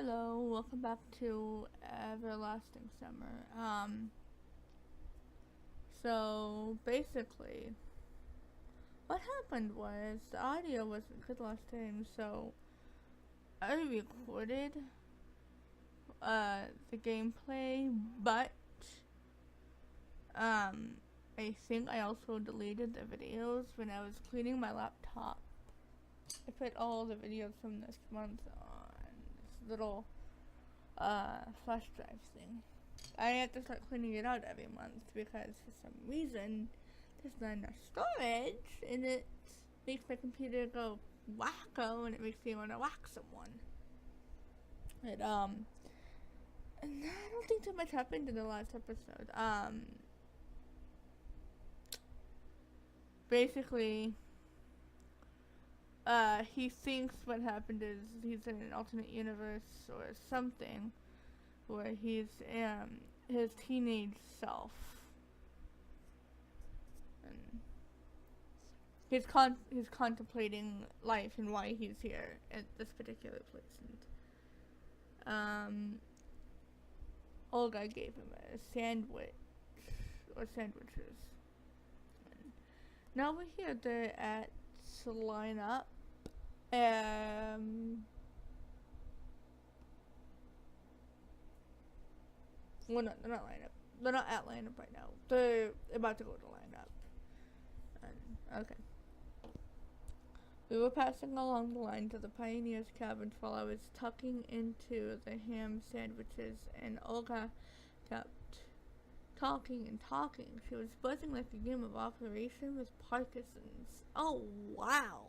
Hello, welcome back to Everlasting Summer. So basically, what happened was the audio wasn't good last time, so I recorded the gameplay, but I think I also deleted the videos when I was cleaning my laptop. I put all the videos from this month on this little flash drive thing. I have to start cleaning it out every month because for some reason there's not enough storage and it makes my computer go wacko and it makes me want to whack someone. And I don't think too much happened in the last episode. Basically, he thinks what happened is he's in an alternate universe or something where he's his teenage self, and he's contemplating life and why he's here at this particular place. And Olga gave him a sandwich or sandwiches. And now we're here. They're at line up. Well, no, they're not line up. They're not at line up right now. They're about to go to line up. Okay. We were passing along the line to the pioneer's cabins while I was tucking into the ham sandwiches, and Olga kept talking and talking. She was buzzing like a game of Operation with Parkinson's. Oh, wow.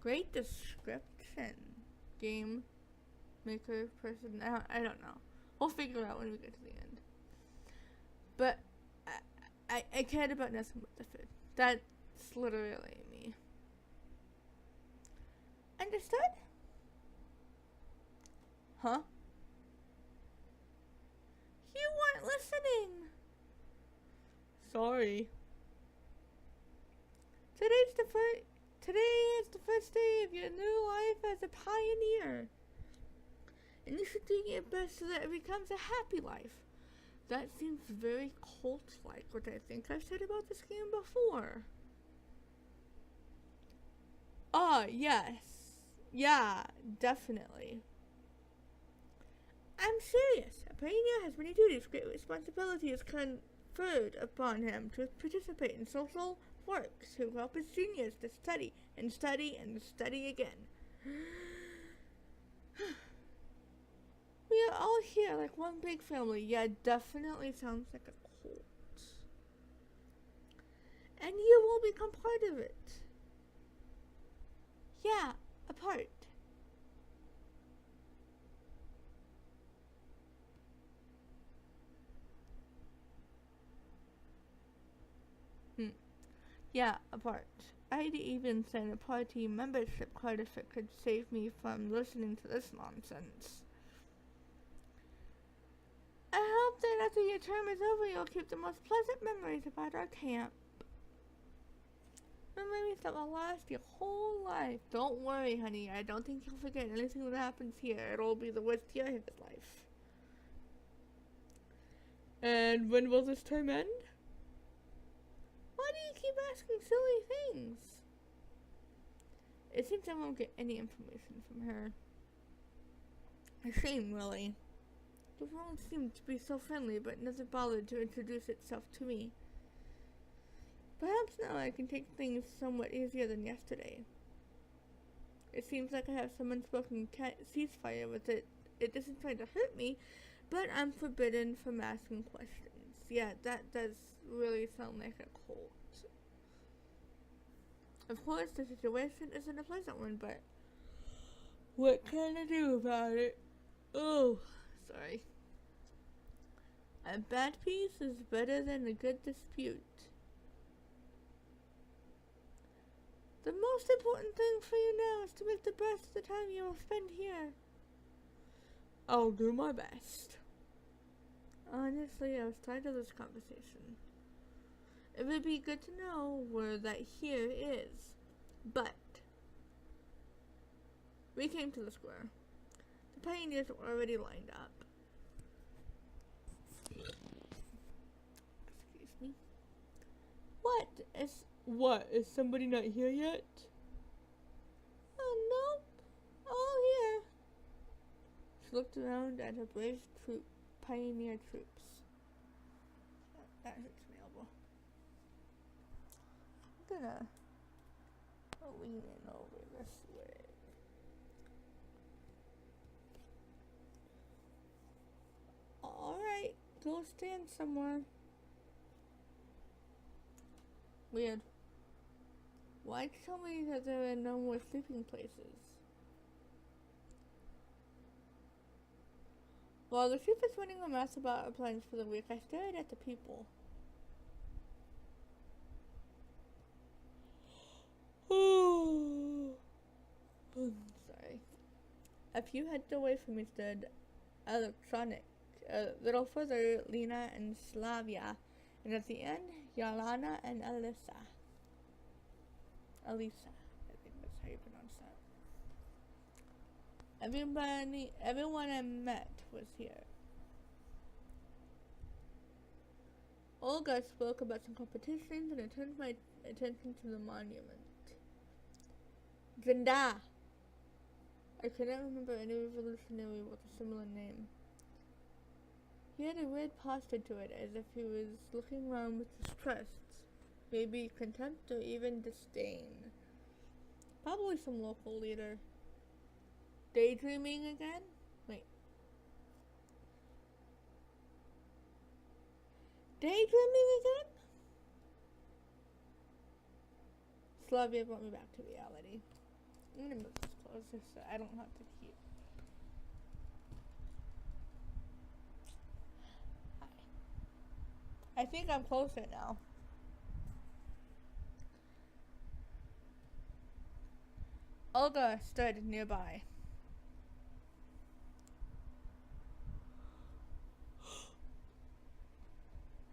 Great description. Game maker, person, I don't know. We'll figure it out when we get to the end. But I cared about nothing but the food. That's literally me. Understood? Huh? You weren't listening. Sorry. Today is the first day of your new life as a pioneer. And you should do your best so that it becomes a happy life. That seems very cult-like, which I think I've said about this game before. Yes. Yeah, definitely. I'm serious. A pioneer has many duties, great responsibilities conferred upon him to participate in social works, to help his juniors to study and study and study again. We are all here like one big family. Yeah, definitely sounds like a cult. And you will become part of it. Yeah, a part. Yeah, a part. I'd even send a party membership card if it could save me from listening to this nonsense. I hope that after your term is over, you'll keep the most pleasant memories about our camp. Memories that will last your whole life. Don't worry, honey. I don't think you'll forget anything that happens here. It'll be the worst year of his life. And when will this term end? Why do you keep asking silly things? It seems I won't get any information from her. A shame, really. The world seemed to be so friendly, but never bothered to introduce itself to me. Perhaps now I can take things somewhat easier than yesterday. It seems like I have some unspoken ceasefire with it. It isn't trying to hurt me, but I'm forbidden from asking questions. Yeah, that does really sound like a cult. Of course, the situation isn't a pleasant one, but what can I do about it? Oh, sorry. A bad peace is better than a good dispute. The most important thing for you now is to make the best of the time you will spend here. I'll do my best. Honestly, I was tired of this conversation. It would be good to know where that here is. But we came to the square. The pioneers are already lined up. Excuse me. What? Is somebody not here yet? Oh, nope. All here. She looked around at her brave pioneer troops. That hurts my elbow. I'm gonna lean in over this way. Alright, go stand somewhere. Weird. Why'd you tell me that there are no more sleeping places? While the troop was running a mess about our plans for the week, I stared at the people. Sorry. A few heads away from me stood Electronic. A little further, Lena and Slavia. And at the end, Yolana and Elisa. I think that's how you pronounce that. Everyone I met was here. Olga spoke about some competitions and I turned my attention to the monument. Zenda! I couldn't remember any revolutionary with a similar name. He had a weird posture to it, as if he was looking around with distrust, maybe contempt or even disdain. Probably some local leader. Daydreaming again? Wait. Daydreaming again? Slavia brought me back to reality. I'm gonna move this closer so I don't have to keep. Hi. I think I'm closer now. Olga stood nearby.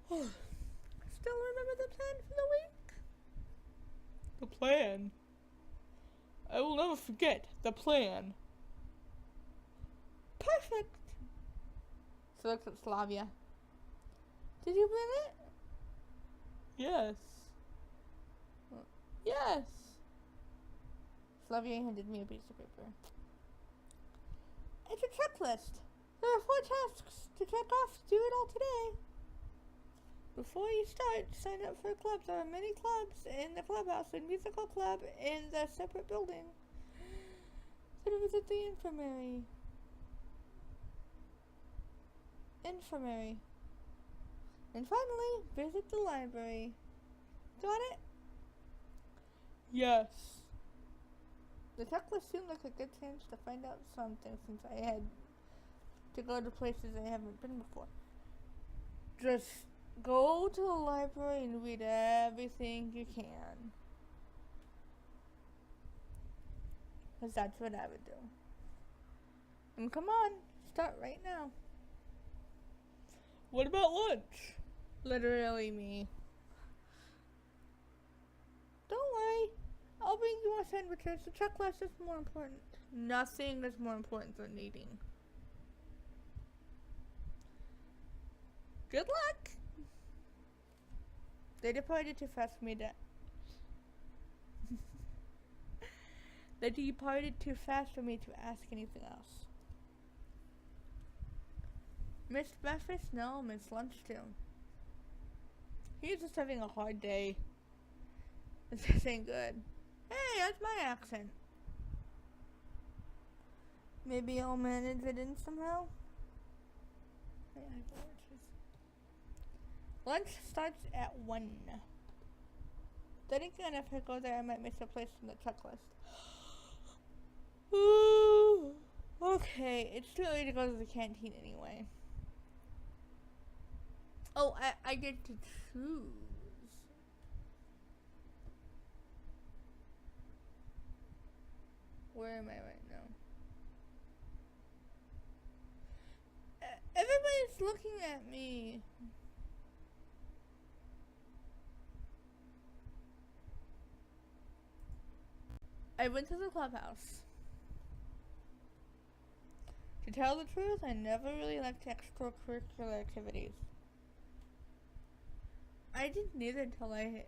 Still remember the plan for the week? The plan? I will never forget the plan. Perfect. She looks at Slavia. Did you bring it? Yes. Yes. Slavia handed me a piece of paper. It's a checklist. There are 4 tasks to check off. Do it all today. Before you start, sign up for a club. There are many clubs in the clubhouse and musical club in the separate building. Then visit the infirmary. And finally, visit the library. Got it? Yes. The checklist seemed like a good chance to find out something since I had to go to places I haven't been before. Just go to the library and read everything you can. Because that's what I would do. And come on, start right now. What about lunch? Literally me. Don't worry. I'll bring you more sandwiches. The checklist is more important. Nothing is more important than eating. Good luck! They departed too fast for me to... They departed too fast for me to ask anything else. Missed breakfast? No, missed lunch too. He's just having a hard day. This ain't good. Hey, that's my accent. Maybe I'll manage it in somehow. Lunch starts at 1. Then again, if I go there, I might miss a place in the checklist. Okay, it's too early to go to the canteen anyway. Oh, I get to choose. Where am I right now? Everybody's looking at me. I went to the clubhouse. To tell the truth, I never really liked extracurricular activities. I didn't either until I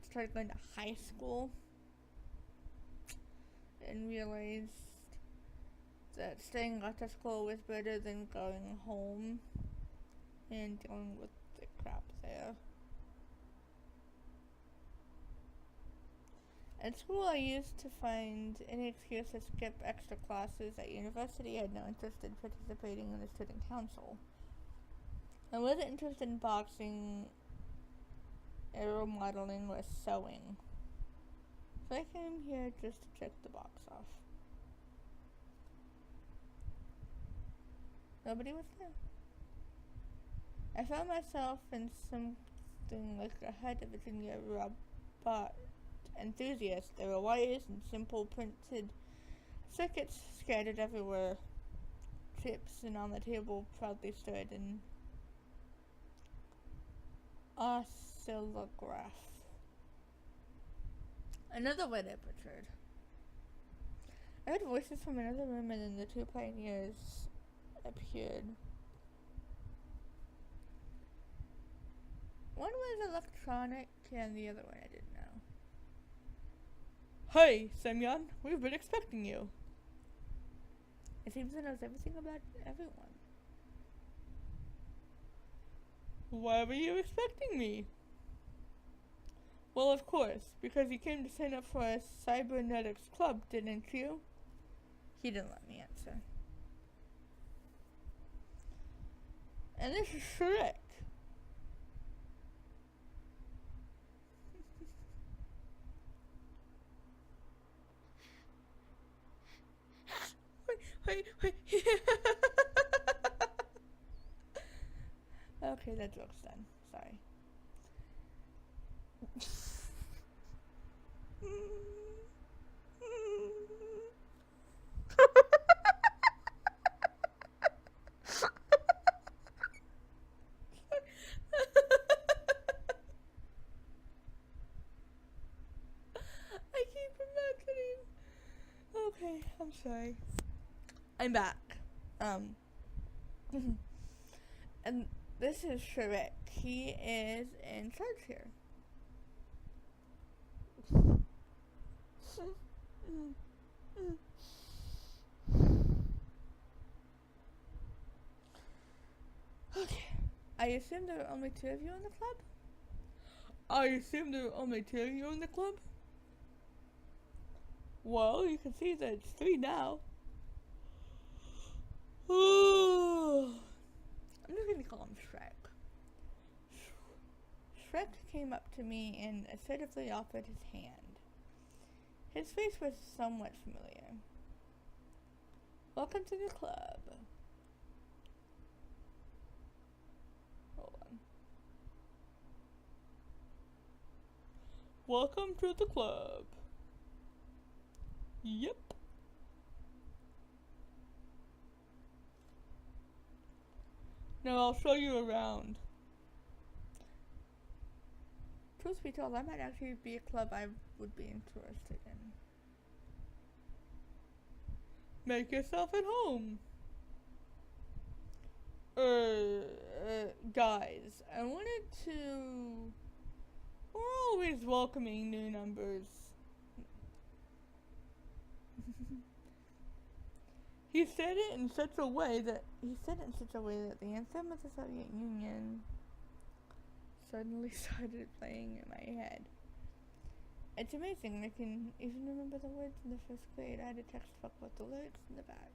started going to high school and realized that staying after school was better than going home and dealing with the crap there. At school, I used to find any excuse to skip extra classes. At university, I had no interest in participating in the student council. I wasn't interested in boxing, aero modeling, or sewing. So I came here just to check the box off. Nobody was there. I found myself in something like a head of Virginia robot enthusiast. There were wires and simple printed circuits scattered everywhere. Chips and on the table proudly stood an oscillograph. Another word I butchered. I heard voices from another room and then the two pioneers appeared. One was electronic and the other one I didn't know. Hey, Semyon, we've been expecting you. It seems he knows everything about everyone. Why were you expecting me? Well, of course, because you came to sign up for a cybernetics club, didn't you? He didn't let me answer. And this is Shrek. wait. Okay, that joke's done. Sorry. I keep imagining. Okay, I'm sorry. I'm back. And this is Shrek. He is in charge here. Okay. I assume there are only two of you in the club? I assume there are only two of you in the club? Well, you can see that it's three now. I'm just gonna call him Shrek. Shrek came up to me and assertively offered his hand. His face was somewhat familiar. Welcome to the club. Hold on. Welcome to the club. Yep. Now I'll show you around. Truth be told, that might actually be a club I would be interested in. Make yourself at home. Guys, I wanted to... We're always welcoming new numbers. He said it in such a way that the anthem of the Soviet Union suddenly started playing in my head. It's amazing, I can even remember the words in the first grade. I had a textbook with the lyrics in the back.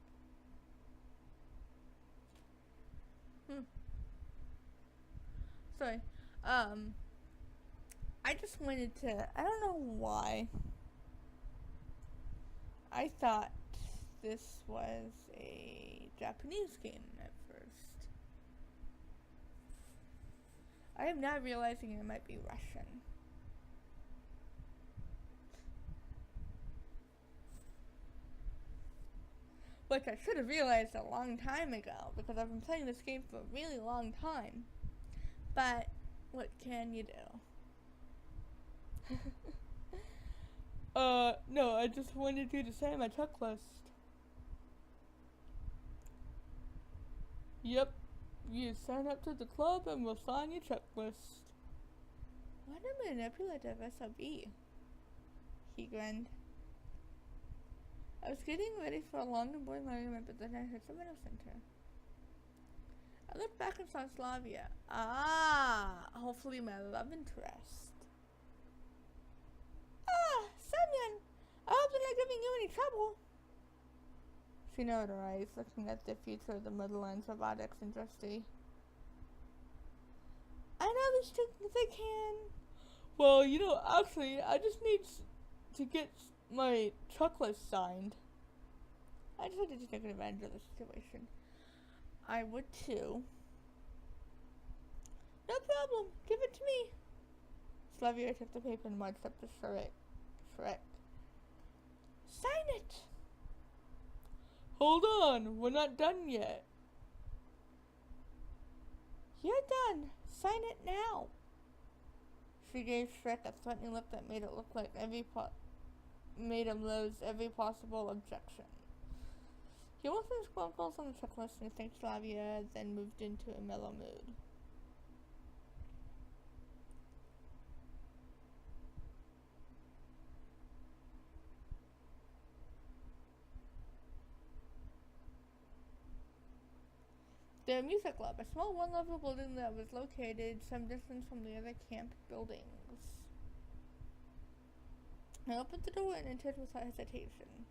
Sorry. I just wanted to, I don't know why. I thought this was a Japanese game at first. I am now realizing it might be Russian. Which I should have realized a long time ago, because I've been playing this game for a really long time. But, what can you do? No, I just wanted you to say my checklist. Yep. You sign up to the club and we'll sign your checklist. What a manipulative SOB. He grinned. I was getting ready for a long and boring argument, but then I heard someone else enter. I looked back and saw Slavia. Ah, hopefully my love interest. Ah, Semyon! I hope they're not giving you any trouble. She narrowed her eyes, looking at the future of the Midlands robotics industry. I know these things they can. Well, actually, I just need to get my checklist signed. I decided to take advantage of the situation. I would too. No problem. Give it to me. Slavia took the paper and marched up to Shrek. Sign it. Hold on. We're not done yet. You're done. Sign it now. She gave Shrek a threatening look that made it look like made him lose every possible objection. He went through his goals on the checklist and thanked Slavia, then moved into a mellow mood. The music club, a small one-level building that was located some distance from the other camp buildings. I opened the door and entered without hesitation.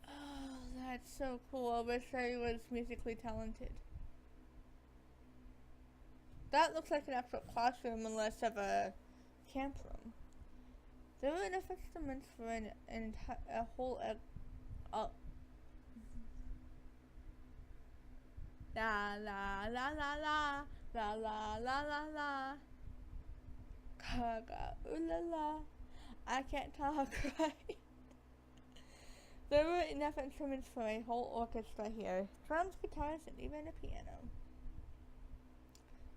Oh, that's so cool. I wish I was musically talented. That looks like an actual classroom and less of a camp room. There were enough instruments for a whole la la la la la la la la la la Gaga ooh la la. I can't talk right. There were enough instruments for a whole orchestra here. Drums, guitars, and even a piano.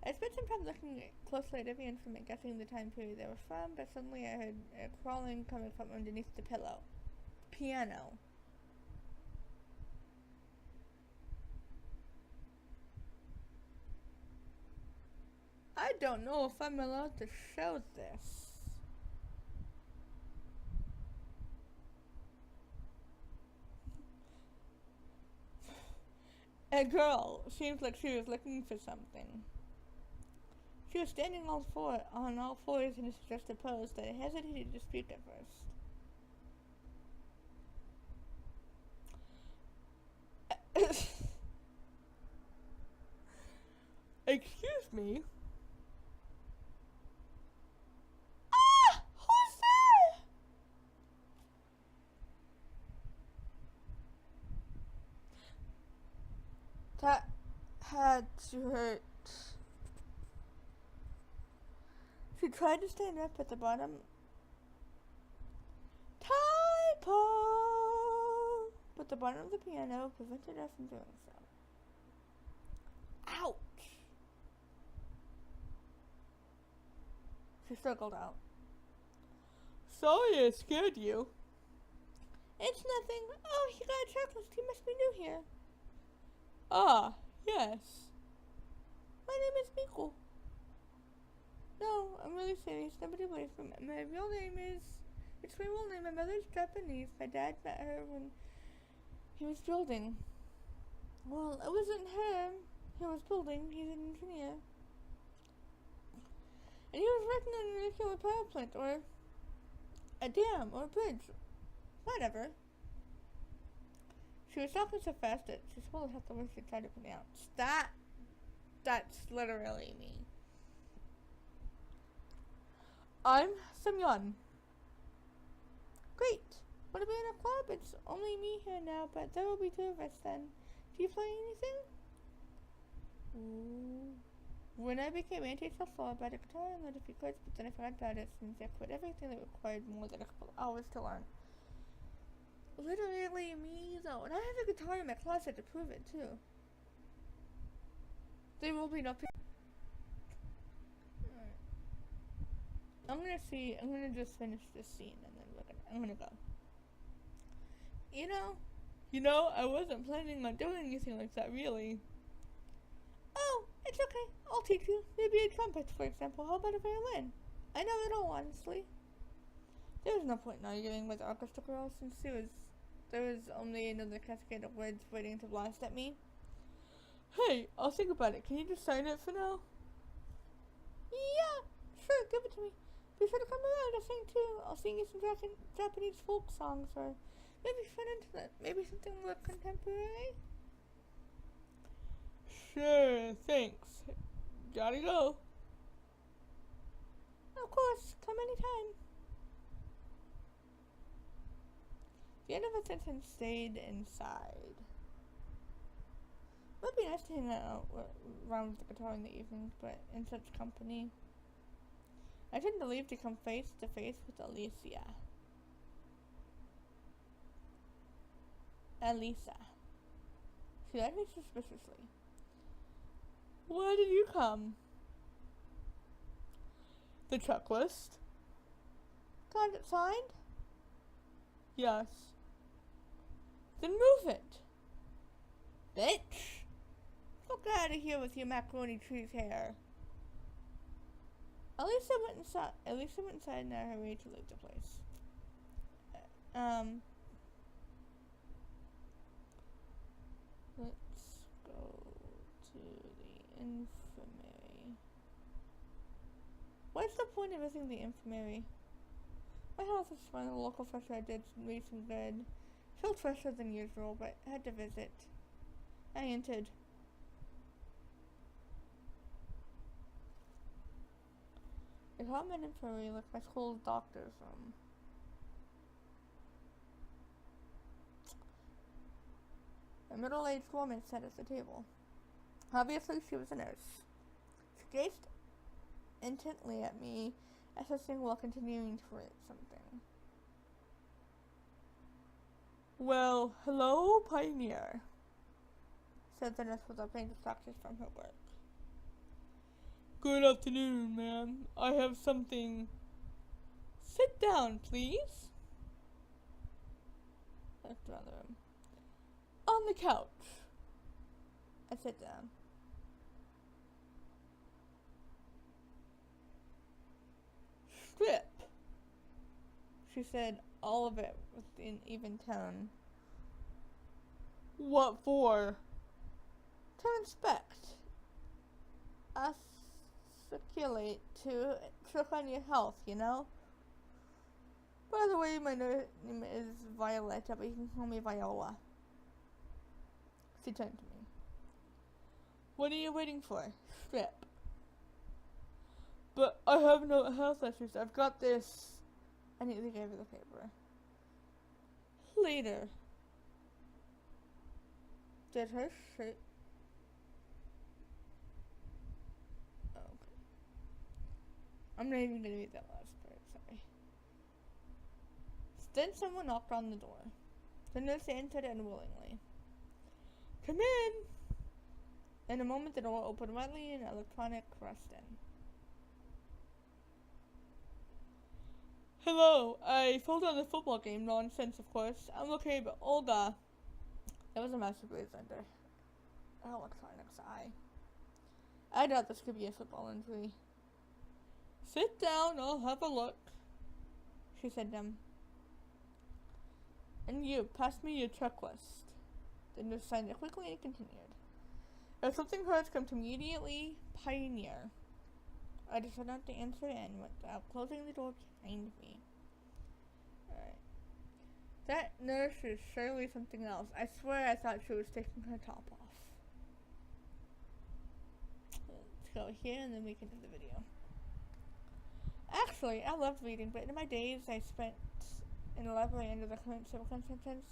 I spent some time looking closely at every instrument, guessing the time period they were from, but suddenly I heard a crawling coming from underneath the pillow. Piano. I don't know if I'm allowed to show this. A girl seemed like she was looking for something. She was standing on all fours in a suggestive pose that I hesitated to dispute at first. Excuse me? Ah! Who's there? That had to hurt. She tried to stand up at the bottom. Typo! But the bottom of the piano prevented her from doing so. Ouch! She struggled out. Sorry I scared you. It's nothing. Oh, you got a checklist. You must be new here. Ah, yes. My name is Miko. No, I'm really serious. Nobody believes me. My real name is... It's my real name. My mother's Japanese. My dad met her when he was building. Well, it wasn't her he was building. He's an engineer. And he was working on a nuclear power plant, or a dam, or a bridge. Whatever. She was talking so fast that she swallowed half the words she tried to pronounce. That's literally me. I'm Semyon. Great. Want to be in a club? It's only me here now, but there will be two of us then. Do you play anything? Ooh. When I became antisocial, I bought a guitar and learned a few chords, but then I forgot about it since I quit everything that required more than a couple hours to learn. Literally me, though. And I have a guitar in my closet to prove it, too. There will be no picture. I'm gonna just finish this scene and then I'm gonna go. You know, I wasn't planning on doing anything like that, really. Oh, it's okay. I'll teach you. Maybe a trumpet, for example. How about a violin? I never know, honestly. There was no point in arguing with the orchestra girl since there was only another cascade of words waiting to blast at me. Hey, I'll think about it. Can you just sign it for now? Yeah, sure, give it to me. Be sure to come around, I'll sing too. I'll sing you some Japanese folk songs, or maybe fun into that. Maybe something more contemporary? Sure, thanks. Gotta go. Of course, come anytime. The end of the sentence stayed inside. It would be nice to hang out around with the guitar in the evenings, but in such company. I tend to leave to come face to face with Alicia. She eyed me suspiciously. Why did you come? The checklist. Got it signed? Yes. Then move it. Bitch! Look out of here with your macaroni cheese hair. Elisa went inside in a hurry to leave the place. Let's go to the infirmary. What's the point of visiting the infirmary? My health is fine. The local fresh air did me some good. Felt fresher than usual, but had to visit. I entered. The common infirmary like my school's doctor's room. A middle-aged woman sat at the table. Obviously, she was a nurse. She gazed intently at me, assessing while continuing to write something. Well, hello, Pioneer, said the nurse without being distracted from her work. Good afternoon, ma'am. I have something. Sit down, please. I looked around the room. On the couch. I sat down. Strip, she said, all of it with an even tone. What for? To inspect. Articulate, to check on your health, you know? By the way, my name is Violetta, but you can call me Viola. She turned to me. What are you waiting for? Strip. But I have no health issues. I've got this. I neatly gave her the paper. Later. Did her shit? Oh, okay. I'm not even gonna read that last part, sorry. Then someone knocked on the door. The nurse answered unwillingly. Come in! In a moment the door opened widely and an electronic rushed in. Hello, I fell down the football game. Nonsense, of course. I'm okay, but Olga. There was a massive blaze under electronics eye. I doubt this could be a football injury. Sit down, I'll have a look, she said to him. And you, pass me your checklist. The nurse signed it quickly and continued. If something hurts, come to immediately Pioneer. I decided not to answer and without closing the door behind me. Alright. That nurse is surely something else. I swear I thought she was taking her top off. Let's go here and then we can do the video. Actually, I loved reading, but in my days I spent in the library under the current civil sentence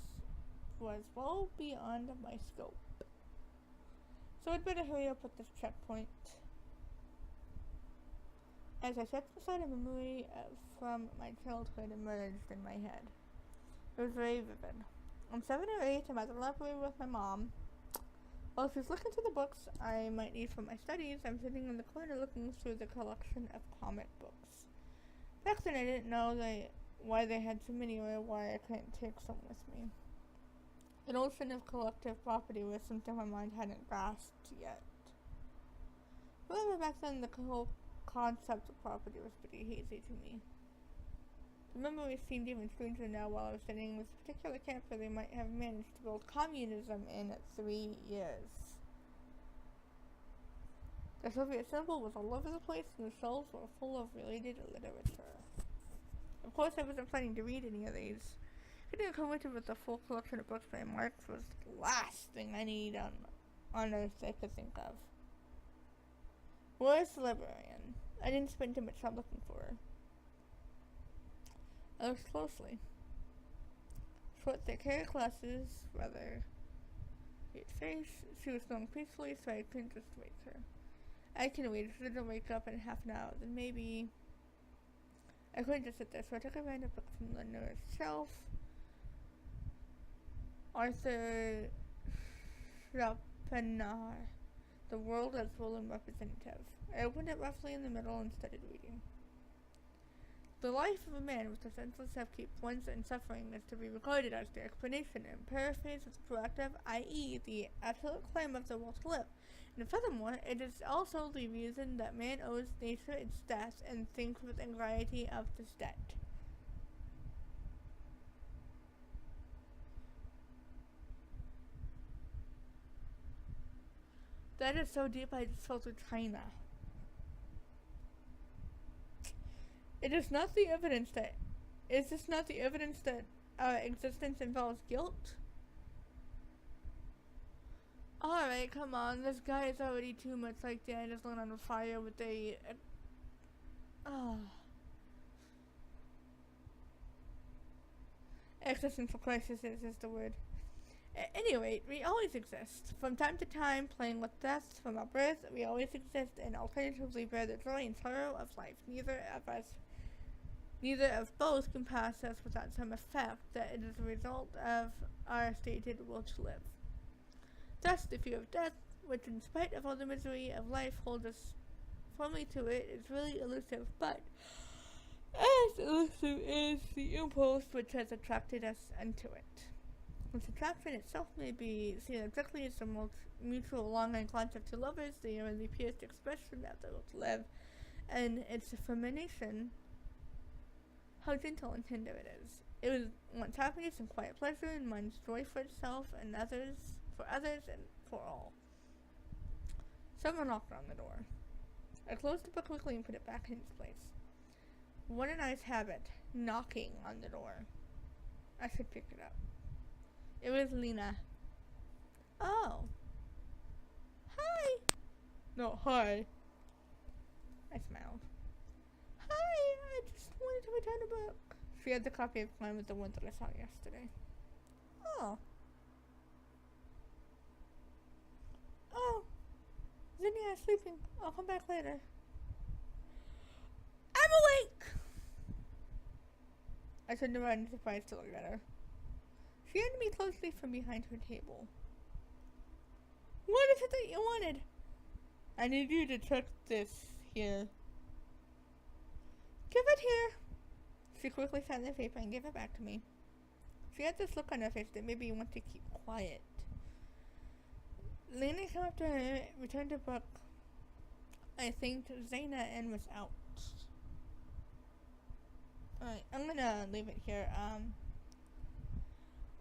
was well beyond my scope. So I'd better hurry up with this checkpoint. As I sat beside a memory from my childhood emerged in my head. It was very vivid. I'm 7 or 8, I'm at the library with my mom. While she's looking through the books I might need for my studies, I'm sitting in the corner looking through the collection of comic books. Back then I didn't know why they had so many or why I couldn't take some with me. The notion of collective property was something my mind hadn't grasped yet. However, back then the whole concept of property was pretty hazy to me. The memory seemed even stranger now while I was studying in this particular camp where they might have managed to build communism in 3 years. The Soviet symbol was all over the place and the shelves were full of related literature. Of course, I wasn't planning to read any of these. Getting acquainted with the full collection of books by Marx was the last thing I need on earth I could think of. Where's the librarian? I didn't spend too much time looking for her. I looked closely. Short, thick hair, glasses, rather weird face. She was snoring peacefully, so I couldn't just wake her. I can wait. If she didn't wake up in half an hour, then maybe I couldn't just sit there, so I took a random book from the nearest shelf. Arthur Schopenhauer, The World as Role and Representative. I opened it roughly in the middle and started reading. The life of a man with the senseless upkeep, wants and suffering is to be regarded as the explanation and paraphrase is proactive, i.e., the absolute claim of the will to live. And furthermore, it is also the reason that man owes nature its death and thinks with anxiety of this debt. That is so deep I just felt with China. Is this not the evidence that our existence involves guilt? Alright, come on, this guy is already too much like the island on fire with a... Existential crisis is the word. At any rate, we always exist. From time to time, playing with death from our birth, we always exist and alternatively bear the joy and sorrow of life. Neither of both can pass us without some effect that it is a result of our stated will to live. Thus, the fear of death, which in spite of all the misery of life holds us firmly to it, is really elusive, but as elusive is the impulse which has attracted us unto it. This attraction itself may be seen objectively as the mutual longing concept to lovers, the really purest expression of the will to live, and its affirmation, how gentle and tender it is. It was wants happiness and quiet pleasure, and mind's joy for itself and others, and for all. Someone knocked on the door. I closed the book quickly and put it back in its place. What a nice habit, knocking on the door. I should pick it up. It was Lena. Oh. Hi. No, hi. I smiled. Hi, I just wanted to return a book. She had the copy of mine with the one that I saw yesterday. Oh. Oh. Zinnia is sleeping. I'll come back later. I'm awake! I turned around in surprise to look at her. She eyed me closely from behind her table. What is it that you wanted? I need you to check this here. Give it here. She quickly found the paper and gave it back to me. She had this look on her face that made me want to keep quiet. Lena came up to her, returned her book. I thanked Zaina and was out. Alright, I'm gonna leave it here.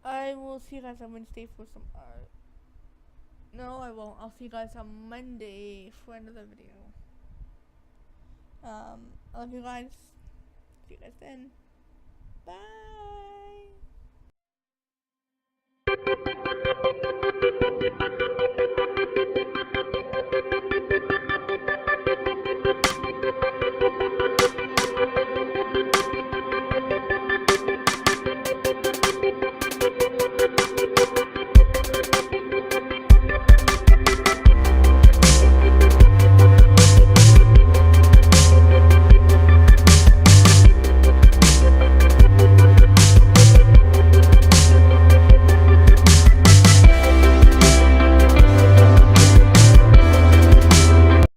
I will see you guys on Wednesday for some art. No, I won't. I'll see you guys on Monday for another video. I love you guys. See you guys then. Bye.